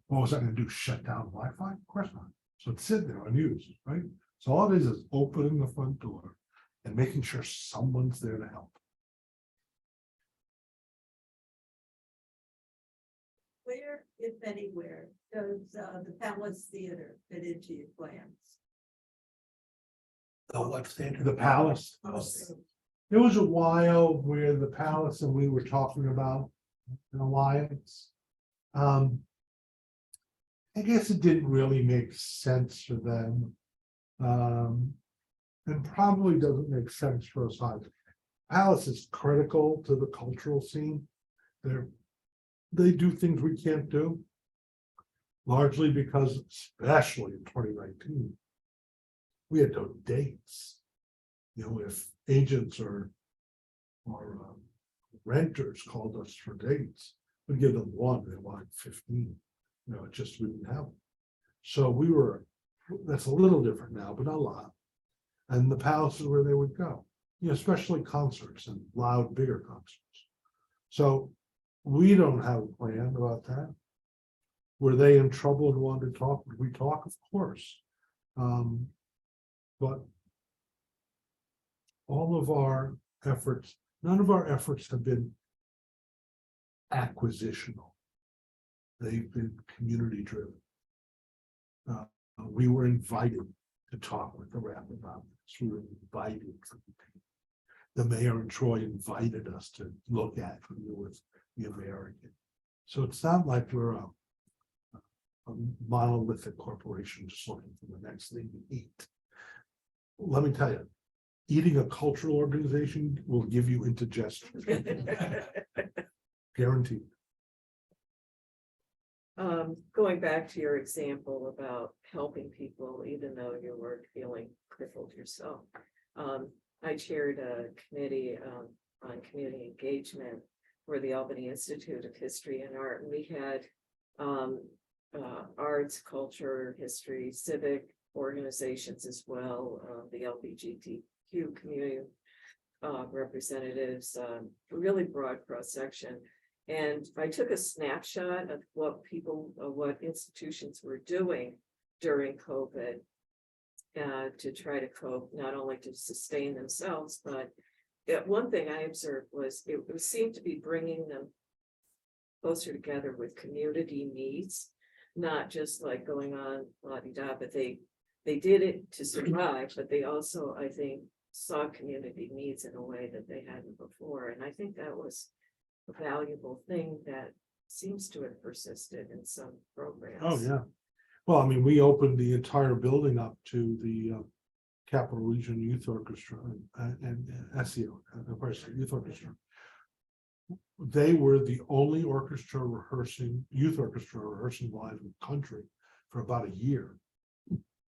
what was I going to do? Shut down Wi-Fi? Of course not. So it's sitting there unused, right? So all it is opening the front door and making sure someone's there to help. Where, if anywhere, does the Palace Theater fit into your plans? The what theater? The Palace. There was a while where the Palace and we were talking about an alliance. I guess it didn't really make sense for them. And probably doesn't make sense for us either. Palace is critical to the cultural scene. They do things we can't do. Largely because, especially in 2019, we had no dates. You know, if agents or renters called us for dates, we'd give them 1, they wanted 15. You know, it just we didn't have them. So we were, that's a little different now, but not a lot. And the palace is where they would go, you know, especially concerts and loud, bigger concerts. So we don't have a plan about that. Were they in trouble and wanted to talk? Would we talk? Of course. But all of our efforts, none of our efforts have been acquisitional. They've been community driven. We were invited to talk with the rep about this. We were invited. The mayor and Troy invited us to look at with the American. So it's not like we're a monolithic corporation just looking for the next thing to eat. Let me tell you, eating a cultural organization will give you indigestion. Guaranteed. Going back to your example about helping people, even though you were feeling crippled yourself. I chaired a committee on community engagement for the Albany Institute of History and Art, and we had arts, culture, history, civic organizations as well, the LGBTQ community representatives, really broad cross section. And I took a snapshot of what institutions were doing during COVID to try to cope, not only to sustain themselves, but one thing I observed was it seemed to be bringing them closer together with community needs, not just like going on la-di-da, but they did it to survive, but they also, I think, saw community needs in a way that they hadn't before. And I think that was a valuable thing that seems to have persisted in some programs. Oh, yeah. Well, I mean, we opened the entire building up to the Capital Region Youth Orchestra and SEO, of course, Youth Orchestra. They were the only youth orchestra rehearsing live in the country for about a year.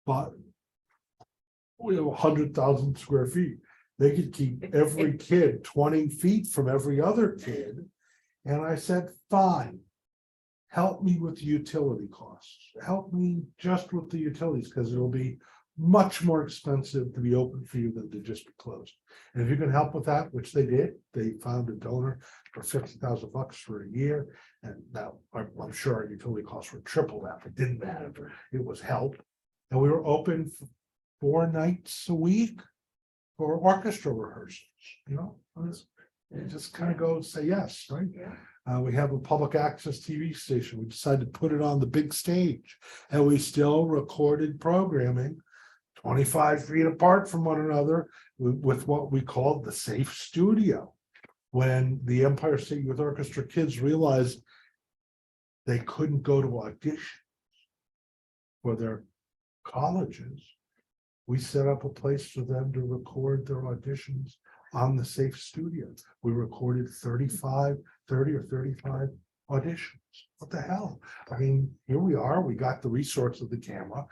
But we have 100,000 square feet. They could keep every kid 20 feet from every other kid. And I said, fine, help me with the utility costs. Help me just with the utilities, because it'll be much more expensive to be open for you than to just be closed. And if you can help with that, which they did, they found a donor for $50,000 for a year. And now I'm sure our utility costs were triple that, but it didn't matter. It was help. And we were open 4 nights a week for orchestra rehearsals, you know, you just kind of go say yes, right? Yeah. We have a public access TV station. We decided to put it on the big stage, and we still recorded programming 25 feet apart from one another with what we called the safe studio. When the Empire State Youth Orchestra kids realized they couldn't go to auditions for their colleges, we set up a place for them to record their auditions on the safe studio. We recorded 30 or 35 auditions. What the hell? I mean, here we are. We got the resource of the camera.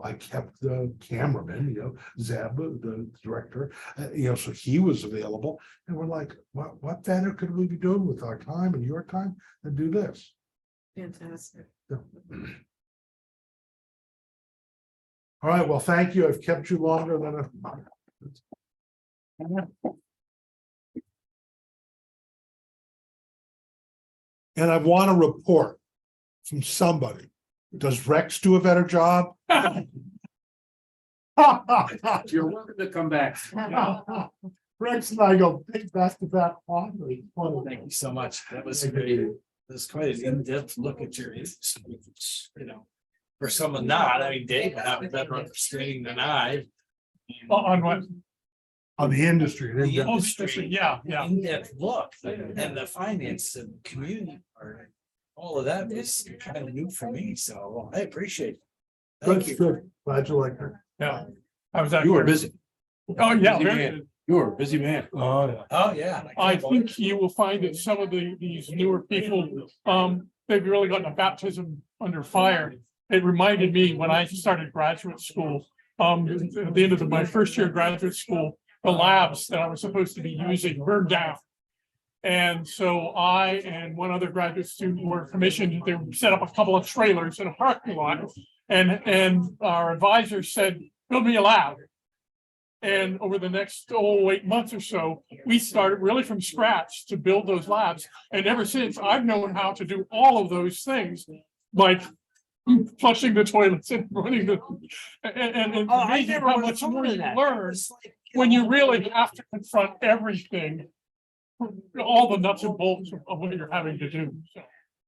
I kept the cameraman, Zeb, the director, so he was available. And we're like, what better could we be doing with our time and your time than do this? Fantastic. Yeah. All right, well, thank you. I've kept you longer than a month. And I want a report from somebody. Does Rex do a better job? You're welcome to come back. Rex and I go big back-to-back quadri. Thank you so much. That was great. It was quite an in-depth look at your industry, for someone not, I mean, Dave would have a better understanding than I. On what? On the industry. The Oh, industry, yeah. in-depth look, and the finance and community part, all of that was kind of new for me, so I appreciate it. Thank you. Good. Glad you like her. Yeah. I was actually. You were busy. Oh, yeah. Busy very man. good. You were a busy man. Oh, yeah. Oh, yeah. I think you will find that some of these newer people, they've really gotten a baptism under fire. It reminded me when I started graduate school, at the end of my first year of graduate school, the labs that I was supposed to be using burned down. And so I and one other graduate student were commissioned to set up a couple of trailers in a parking lot And our advisor said, build me a lab. And over the next 8 months or so, we started really from scratch to build those labs. And ever since, I've known how to do all of those things, like flushing the toilets and running the, and it's Oh, I amazing never how would've much thought more of you that. learn It's like, when you really have to confront everything. All the nuts and bolts of what you're having to do. So.